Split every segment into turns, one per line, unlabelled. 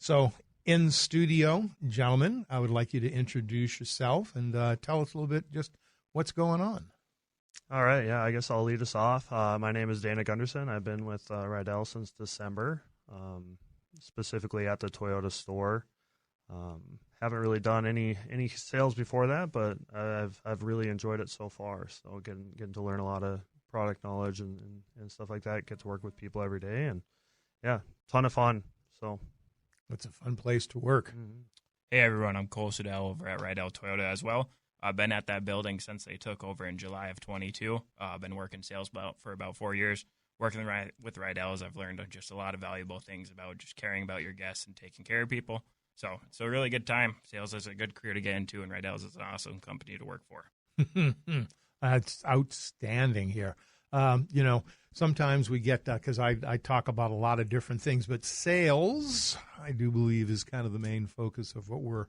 So in studio, gentlemen, I would like you to introduce yourself and tell us a little bit just what's going on.
All right, yeah, I guess I'll lead us off. My name is Dana Gunderson. I've been with Rydell since December, specifically at the Toyota store. Haven't really done any sales before that, but I've really enjoyed it so far. So getting to learn a lot of product knowledge and stuff like that. Get to work with people every day, and yeah, ton of fun. So
it's a fun place to work.
Mm-hmm. Hey everyone, I'm Cole Rydell over at Rydell Toyota as well. I've been at that building since they took over in July of 22. I've been working sales for about 4 years. Working with Rydells, I've learned just a lot of valuable things about just caring about your guests and taking care of people. So it's a really good time. Sales is a good career to get into, and Rydell's is an awesome company to work for.
That's outstanding here. Sometimes we get, because I talk about a lot of different things, but sales, I do believe, is kind of the main focus of what we're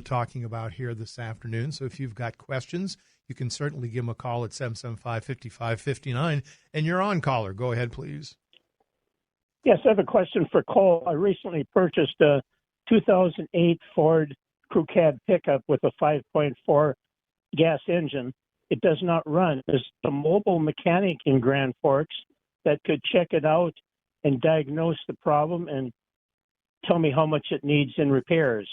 talking about here this afternoon. So if you've got questions, you can certainly give them a call at 775-5559. And you're on, caller. Go ahead, please.
Yes, I have a question for Cole. I recently purchased a 2008 Ford Crew Cab pickup with a 5.4 gas engine. It does not run. There's a mobile mechanic in Grand Forks that could check it out and diagnose the problem and tell me how much it needs in repairs.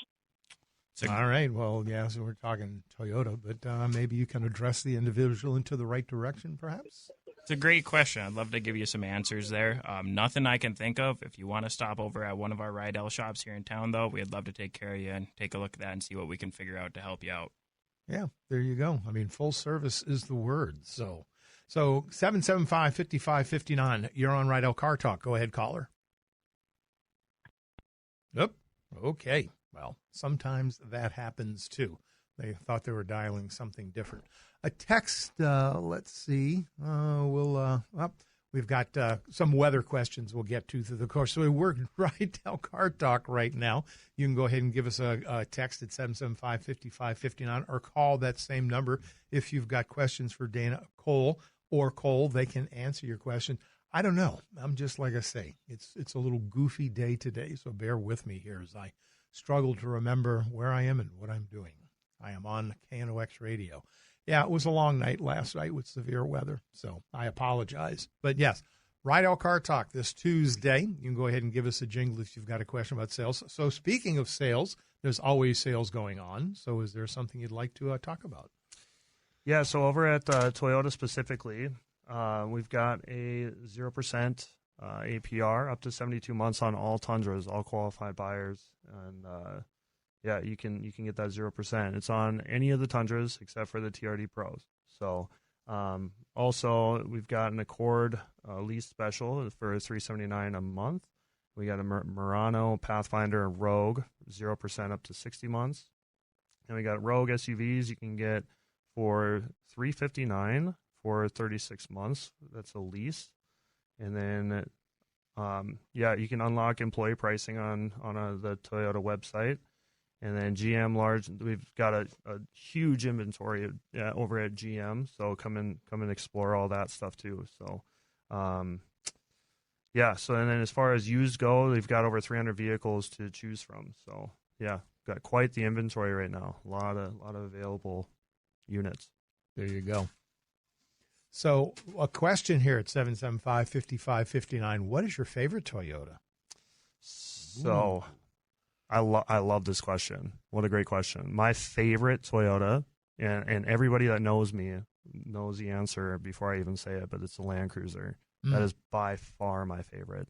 All right. Well, yeah, so we're talking Toyota, but maybe you can address the individual into the right direction, perhaps?
It's a great question. I'd love to give you some answers there. Nothing I can think of. If you want to stop over at one of our Rydell shops here in town, though, we'd love to take care of you and take a look at that and see what we can figure out to help you out.
Yeah, there you go. I mean, full service is the word. So 775-5559. You're on Rydell Car Talk. Go ahead, caller. Yep. Okay. Well, sometimes that happens, too. They thought they were dialing something different. A text, let's see. We've got some weather questions we'll get to through the course. So we're Rydell Car Talk right now. You can go ahead and give us a text at 775-5559 or call that same number if you've got questions for Dana, Cole, or Cole. They can answer your question. I don't know. I'm just like I say, it's a little goofy day today, so bear with me here as I struggle to remember where I am and what I'm doing. I am on KNOX Radio. Yeah, it was a long night last night with severe weather, so I apologize. But yes, Rydell Car Talk this Tuesday. You can go ahead and give us a jingle if you've got a question about sales. So speaking of sales, there's always sales going on. So is there something you'd like to talk about?
Yeah, so over at Toyota specifically, we've got a 0% APR up to 72 months on all Tundras, all qualified buyers, and yeah, you can get that 0%. It's on any of the Tundras except for the TRD Pros. So also we've got an Accord lease special for $379 a month. We got a Murano, Pathfinder, and Rogue 0% up to 60 months, and we got Rogue SUVs you can get for $359 for 36 months. That's a lease. And then, you can unlock employee pricing on the Toyota website. And then GM large, we've got a huge inventory over at GM. So come and explore all that stuff too. So, so and then as far as used go, we've got over 300 vehicles to choose from. So yeah, got quite the inventory right now. A lot of available units.
There you go. So a question here at 775-5559. What is your favorite Toyota?
So I love this question. What a great question. My favorite Toyota, and everybody that knows me knows the answer before I even say it, but it's the Land Cruiser. That is by far my favorite.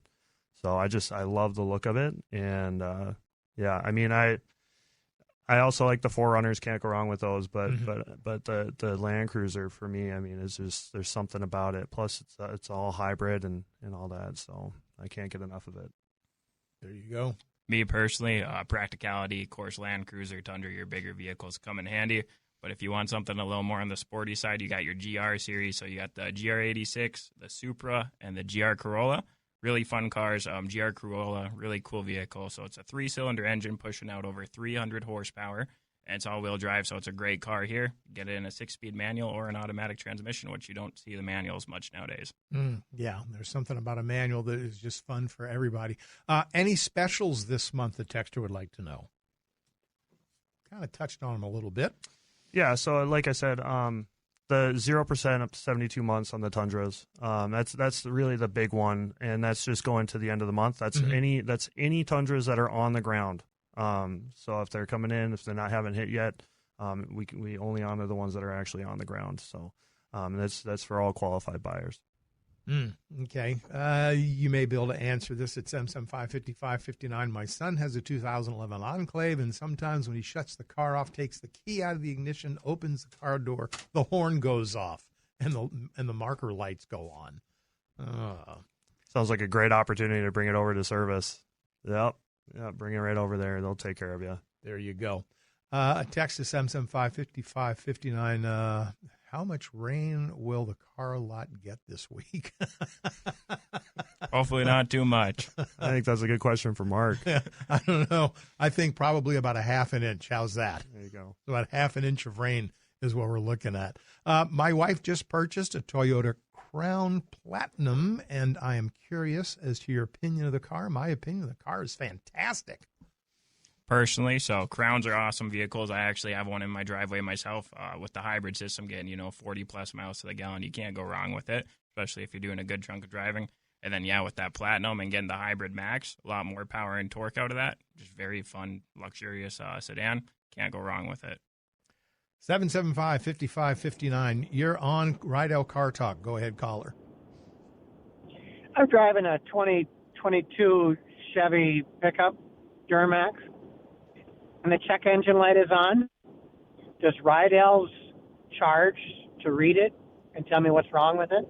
So I love the look of it. And I mean, I also like the 4Runners. Can't go wrong with those. But the Land Cruiser for me, I mean, is just there's something about it. Plus, it's all hybrid and all that. So I can't get enough of it.
There you go.
Me personally, practicality, of course, Land Cruiser, Tundra, your bigger vehicles come in handy. But if you want something a little more on the sporty side, you got your GR series. So you got the GR86, the Supra, and the GR Corolla. Really fun cars. GR Corolla, really cool vehicle. So it's a 3-cylinder engine pushing out over 300 horsepower. and it's all-wheel drive, so it's a great car here. Get it in a 6-speed manual or an automatic transmission, which you don't see the manuals much nowadays.
Yeah, there's something about a manual that is just fun for everybody. Any specials this month the texter would like to know? Kind of touched on them a little bit.
Yeah, so like I said, the 0% up to 72 months on the Tundras. That's really the big one, and that's just going to the end of the month. That's any Tundras that are on the ground. So if they're coming in, if they're not haven't hit yet, we only honor the ones that are actually on the ground. So that's for all qualified buyers.
Okay. You may be able to answer this at 775-5559. My son has a 2011 Enclave, and sometimes when he shuts the car off, takes the key out of the ignition, opens the car door, the horn goes off, and the marker lights go on.
Sounds like a great opportunity to bring it over to service. Yep. Yeah, bring it right over there. They'll take care of you.
There you go. A text to 775-5559. How much rain will the car lot get this week?
Hopefully not too much.
I think that's a good question for Mark.
I don't know. I think probably about a half an inch. How's that?
There you go.
About half an inch of rain is what we're looking at. My wife just purchased a Toyota Crown Platinum, and I am curious as to your opinion of the car. My opinion of the car is fantastic.
Personally, so Crowns are awesome vehicles. I actually have one in my driveway myself with the hybrid system getting, 40-plus miles to the gallon. You can't go wrong with it, especially if you're doing a good chunk of driving. And then, with that Platinum and getting the Hybrid Max, a lot more power and torque out of that. Just very fun, luxurious sedan. Can't go wrong with it.
775-5559. You're on Rydell Car Talk. Go ahead, caller.
I'm driving a 2022 Chevy pickup, Duramax, and the check engine light is on. Does Rydell's charge to read it and tell me what's wrong with it?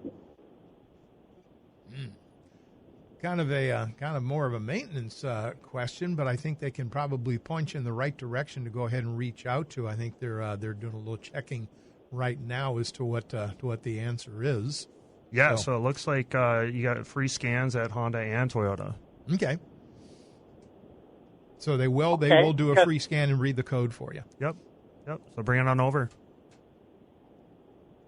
Kind of more of a maintenance question, but I think they can probably point you in the right direction to go ahead and reach out to. I think they're doing a little checking right now as to what the answer is.
Yeah, so it looks like you got free scans at Honda and Toyota.
Okay. So they will do a free scan and read the code for you.
Yep. So bring it on over.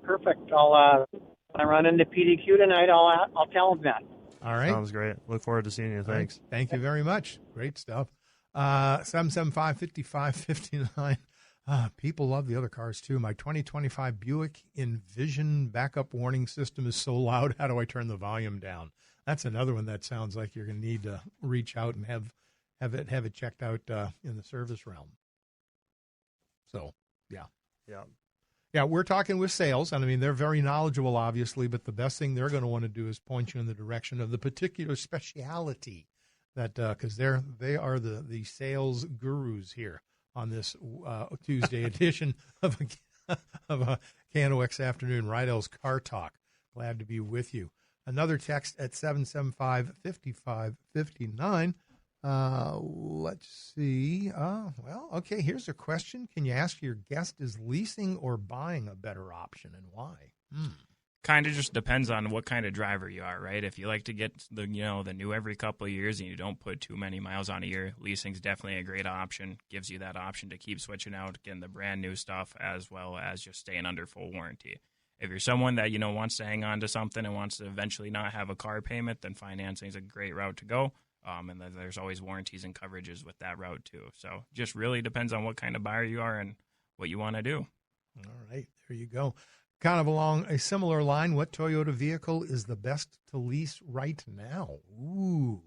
Perfect. I'll when I run into PDQ tonight, I'll tell them that.
All right.
Sounds great. Look forward to seeing you. Thanks.
Right. Thank you very much. Great stuff. 775-5559. People love the other cars too. My 2025 Buick Envision backup warning system is so loud. How do I turn the volume down? That's another one that sounds like you're going to need to reach out and have it checked out in the service realm. So, yeah. Yeah, we're talking with sales, and I mean, they're very knowledgeable, obviously, but the best thing they're going to want to do is point you in the direction of the particular speciality that, because they are the sales gurus here on this Tuesday edition of a KNOX Afternoon, Rydell's Car Talk. Glad to be with you. Another text at 775-5559. Let's see. Okay, here's a question. Can you ask your guest, is leasing or buying a better option, and why?
Kind of just depends on what kind of driver you are, right? If you like to get the new every couple of years and you don't put too many miles on a year, leasing's definitely a great option. Gives you that option to keep switching out, getting the brand new stuff, as well as just staying under full warranty. If you're someone that, wants to hang on to something and wants to eventually not have a car payment, then financing is a great route to go. And then there's always warranties and coverages with that route too. So just really depends on what kind of buyer you are and what you want to do.
All right, there you go. Kind of along a similar line, what Toyota vehicle is the best to lease right now? Ooh.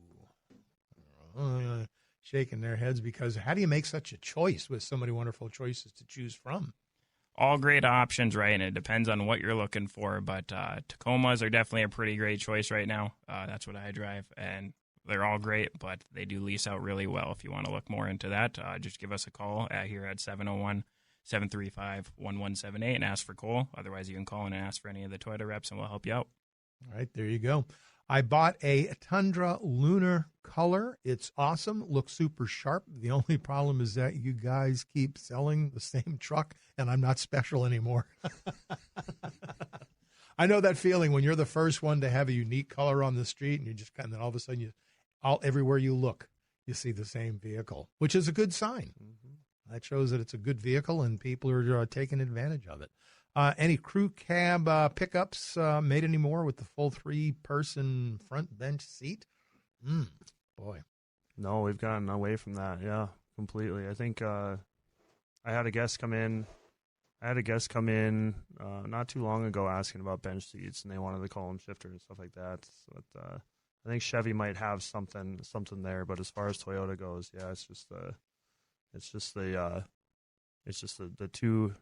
Shaking their heads, because how do you make such a choice with so many wonderful choices to choose from?
All great options, right? And it depends on what you're looking for. But Tacomas are definitely a pretty great choice right now. That's what I drive. And they're all great, but they do lease out really well. If you want to look more into that, just give us a call here at 701-735-1178 and ask for Cole. Otherwise, you can call in and ask for any of the Toyota reps, and we'll help you out.
All right, there you go. I bought a Tundra Lunar color. It's awesome. Looks super sharp. The only problem is that you guys keep selling the same truck, and I'm not special anymore. I know that feeling when you're the first one to have a unique color on the street, and you just and then all of a sudden everywhere you look, you see the same vehicle, which is a good sign. that shows that it's a good vehicle and people are taking advantage of it. Any crew cab pickups made anymore with the full 3-person front bench seat? Boy.
No, we've gotten away from that. Yeah, completely. I think I had a guest come in. Not too long ago asking about bench seats, and they wanted the column shifter and stuff like that. But I think Chevy might have something there. But as far as Toyota goes, yeah, it's just the two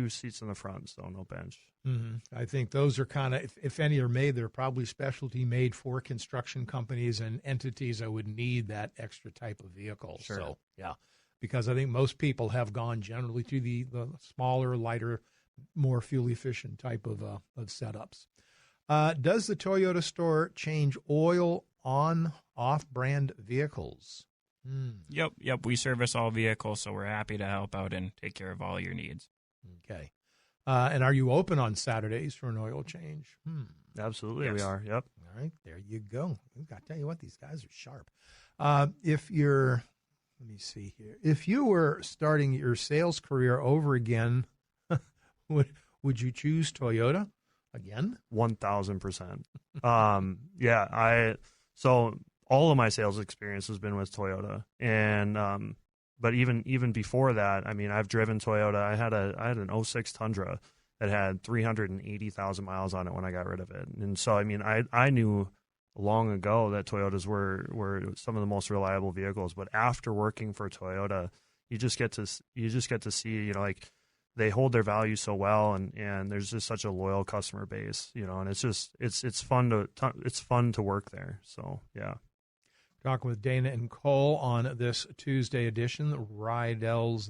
seats in the front, so no bench.
Mm-hmm. I think those are kind of, if any are made, they're probably specialty made for construction companies and entities that would need that extra type of vehicle.
Sure.
So, yeah, because I think most people have gone generally to the smaller, lighter, more fuel-efficient type of setups. Does the Toyota store change oil on off-brand vehicles?
Yep. We service all vehicles, so we're happy to help out and take care of all your needs.
Okay. And are you open on Saturdays for an oil change?
Absolutely,
Yes.
We are. Yep.
All right, there you go. I tell you what, these guys are sharp. Let me see here. If you were starting your sales career over again, would you choose Toyota again?
1,000%. So all of my sales experience has been with Toyota, and but even before that, I mean, I've driven Toyota. I had an 06 Tundra that had 380,000 miles on it when I got rid of it, and so I mean, I knew long ago that Toyotas were some of the most reliable vehicles. But after working for Toyota, you just get to see, like, they hold their value so well, and there's just such a loyal customer base, and it's fun to work there. So yeah.
Talking with Dana and Cole on this Tuesday edition, Rydell's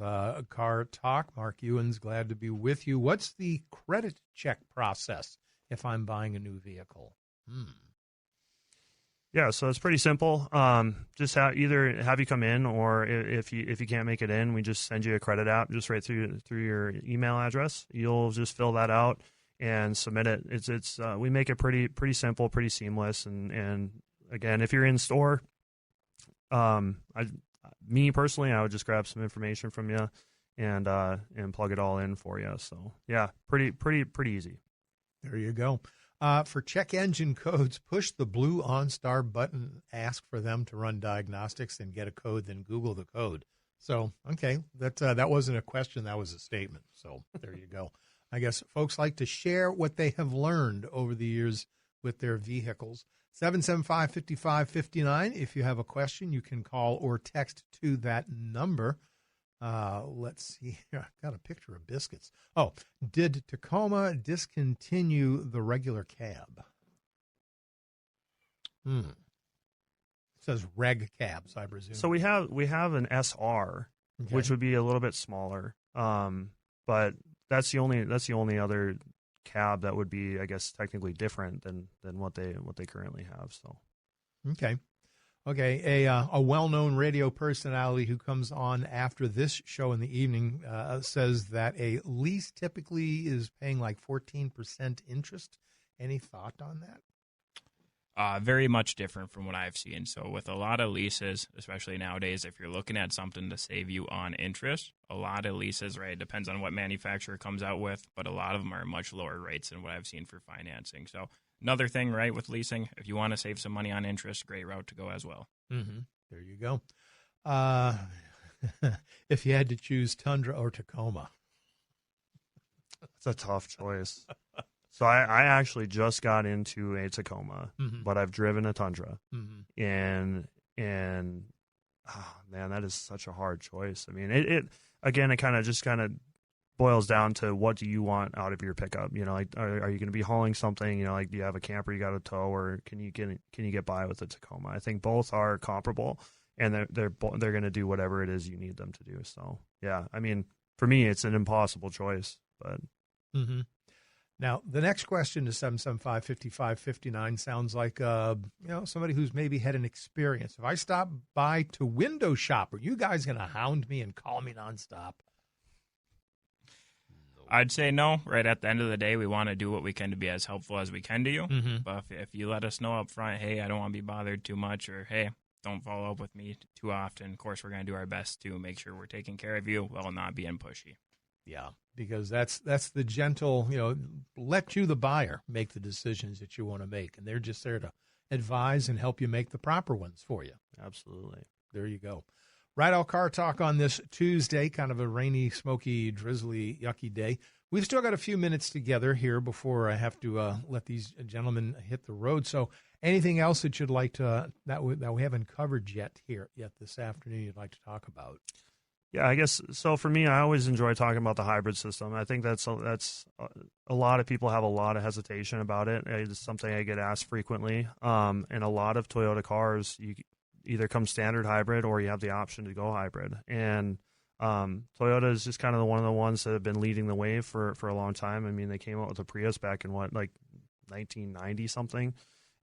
Car Talk. Mark Ewan's glad to be with you. What's the credit check process if I'm buying a new vehicle?
Yeah, so it's pretty simple. Just either have you come in, or if you can't make it in, we just send you a credit app just right through your email address. You'll just fill that out and submit it. It's we make it pretty simple, pretty seamless. And again, if you're in store, me personally, I would just grab some information from you and plug it all in for you. So yeah, pretty easy.
There you go. For check engine codes, push the blue OnStar button, ask for them to run diagnostics, and get a code, then Google the code. So, okay, that wasn't a question, that was a statement. So there you go. I guess folks like to share what they have learned over the years with their vehicles. 775-5559. If you have a question, you can call or text to that number. Let's see here. I've got a picture of biscuits. Oh, did Tacoma discontinue the regular cab? It says reg cabs, I presume.
So we have an SR,
Okay.
which would be a little bit smaller. But that's the only other cab that would be, I guess, technically different than what they currently have. So
Okay. A well-known radio personality who comes on after this show in the evening says that a lease typically is paying like 14% interest. Any thought on that?
Very much different from what I've seen. So with a lot of leases, especially nowadays, if you're looking at something to save you on interest, a lot of leases, right, depends on what manufacturer comes out with, but a lot of them are much lower rates than what I've seen for financing. So another thing, right, with leasing, if you want to save some money on interest, great route to go as well.
Mm-hmm. There you go. If you had to choose Tundra or Tacoma.
it's a tough choice. So I actually just got into a Tacoma, but I've driven a Tundra, and oh, man, that is such a hard choice. I mean, it kind of boils down to what do you want out of your pickup? Like, are you going to be hauling something? Like, do you have a camper you got to tow, or can you get by with a Tacoma? I think both are comparable, and they're going to do whatever it is you need them to do. So yeah, I mean, for me, it's an impossible choice, but.
Now, the next question is 775-5559. Sounds like somebody who's maybe had an experience. If I stop by to window shop, are you guys going to hound me and call me nonstop?
I'd say no. Right at the end of the day, we want to do what we can to be as helpful as we can to you.
Mm-hmm.
But if you let us know up front, hey, I don't want to be bothered too much, or hey, don't follow up with me too often. Of course, we're going to do our best to make sure we're taking care of you while not being pushy.
Yeah, because that's the gentle, let you, the buyer, make the decisions that you want to make. And they're just there to advise and help you make the proper ones for you.
Absolutely.
There you go. Rydell Car Talk on this Tuesday, kind of a rainy, smoky, drizzly, yucky day. We've still got a few minutes together here before I have to let these gentlemen hit the road. So anything else that you'd like to, that we haven't covered yet this afternoon you'd like to talk about?
Yeah, I guess so. For me, I always enjoy talking about the hybrid system. I think that's a lot of people have a lot of hesitation about it. It's something I get asked frequently. And a lot of Toyota cars, you either come standard hybrid or you have the option to go hybrid. And Toyota is just kind of one of the ones that have been leading the way for a long time. I mean, they came out with the Prius back in 1990 something,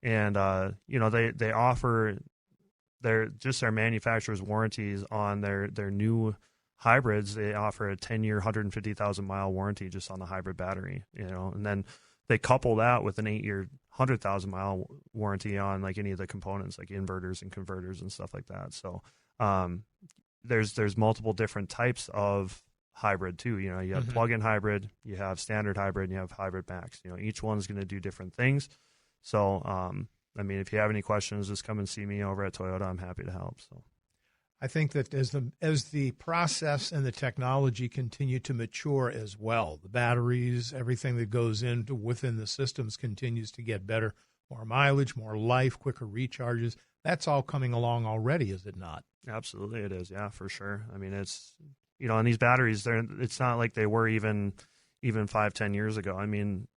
and they offer their manufacturer's warranties on their new hybrids. They offer a 10-year, 150,000 mile warranty just on the hybrid battery, and then they couple that with an 8-year, 100,000 mile warranty on like any of the components like inverters and converters and stuff like that. So there's multiple different types of hybrid too. You have plug-in hybrid, you have standard hybrid, and you have hybrid max. Each one's going to do different things. So I mean, if you have any questions, just come and see me over at Toyota. I'm happy to help. So,
I think that as the process and the technology continue to mature as well, the batteries, everything that goes into within the systems continues to get better, more mileage, more life, quicker recharges. That's all coming along already, is it not?
Absolutely, it is. Yeah, for sure. I mean, it's and these batteries, it's not like they were even 5-10 years ago. I mean,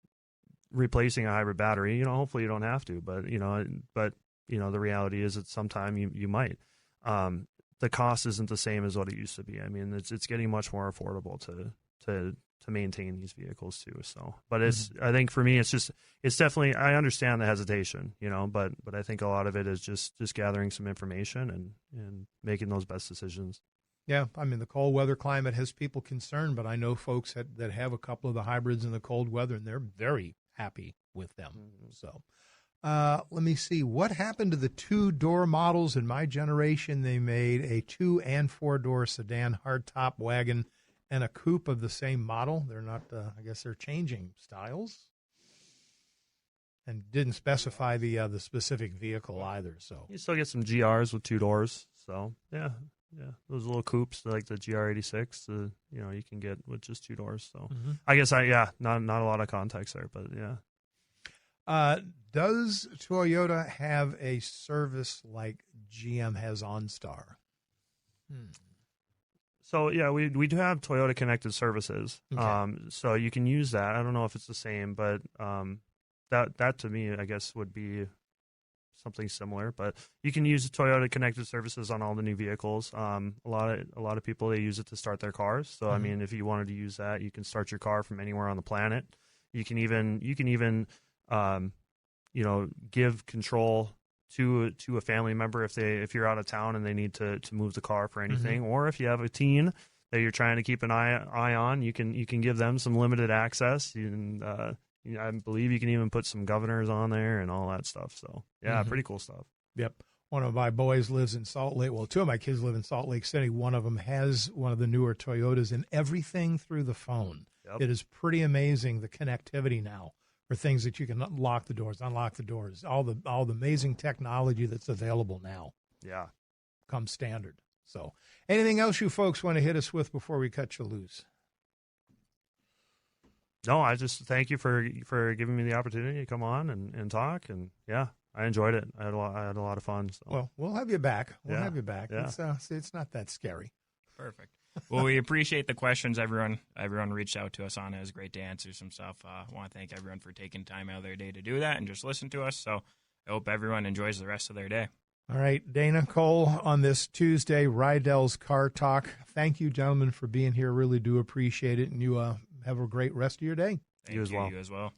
replacing a hybrid battery, hopefully you don't have to, but the reality is that sometime you might. The cost isn't the same as what it used to be. I mean, it's getting much more affordable to maintain these vehicles too. So, but I think for me, it's definitely, I understand the hesitation, but I think a lot of it is just gathering some information and making those best decisions.
Yeah, I mean, the cold weather climate has people concerned, but I know folks that have a couple of the hybrids in the cold weather, and they're very happy with them. So let me see. What happened to the 2-door models? In my generation, they made a 2- and 4-door sedan hardtop wagon and a coupe of the same model. They're not, I guess they're changing styles. And didn't specify the specific vehicle either. So
you still get some GRs with 2 doors. So, yeah. Yeah, those little coupes like the GR86, you can get with just 2 doors. So I guess not a lot of context there, but yeah.
Does Toyota have a service like GM has OnStar?
So yeah, we do have Toyota Connected Services.
Okay.
So you can use that. I don't know if it's the same, but that to me, I guess, would be something similar, but you can use Toyota Connected Services on all the new vehicles. A lot of people, they use it to start their cars. So I mean, if you wanted to use that, you can start your car from anywhere on the planet. You can even give control to a family member if you're out of town and they need to move the car for anything, or if you have a teen that you're trying to keep an eye on, you can give them some limited access. I believe you can even put some governors on there and all that stuff. So, yeah, pretty cool stuff.
Yep. One of my boys lives in Salt Lake. Well, 2 of my kids live in Salt Lake City. One of them has one of the newer Toyotas and everything through the phone. Yep. It is pretty amazing, the connectivity now for things that you can unlock the doors, all the amazing technology that's available now.
Yeah.
Comes standard. So anything else you folks want to hit us with before we cut you loose?
No, I just thank you for giving me the opportunity to come on and talk. And yeah, I enjoyed it. I had a lot of fun. So.
Well, we'll have you back.
Yeah.
It's not that scary.
Perfect. Well, we appreciate the questions everyone reached out to us on. It was great to answer some stuff. I want to thank everyone for taking time out of their day to do that and just listen to us. So I hope everyone enjoys the rest of their day.
All right, Dana, Cole, on this Tuesday, Rydell's Car Talk. Thank you, gentlemen, for being here. Really do appreciate it. And you have a great rest of your day.
Thank you as well.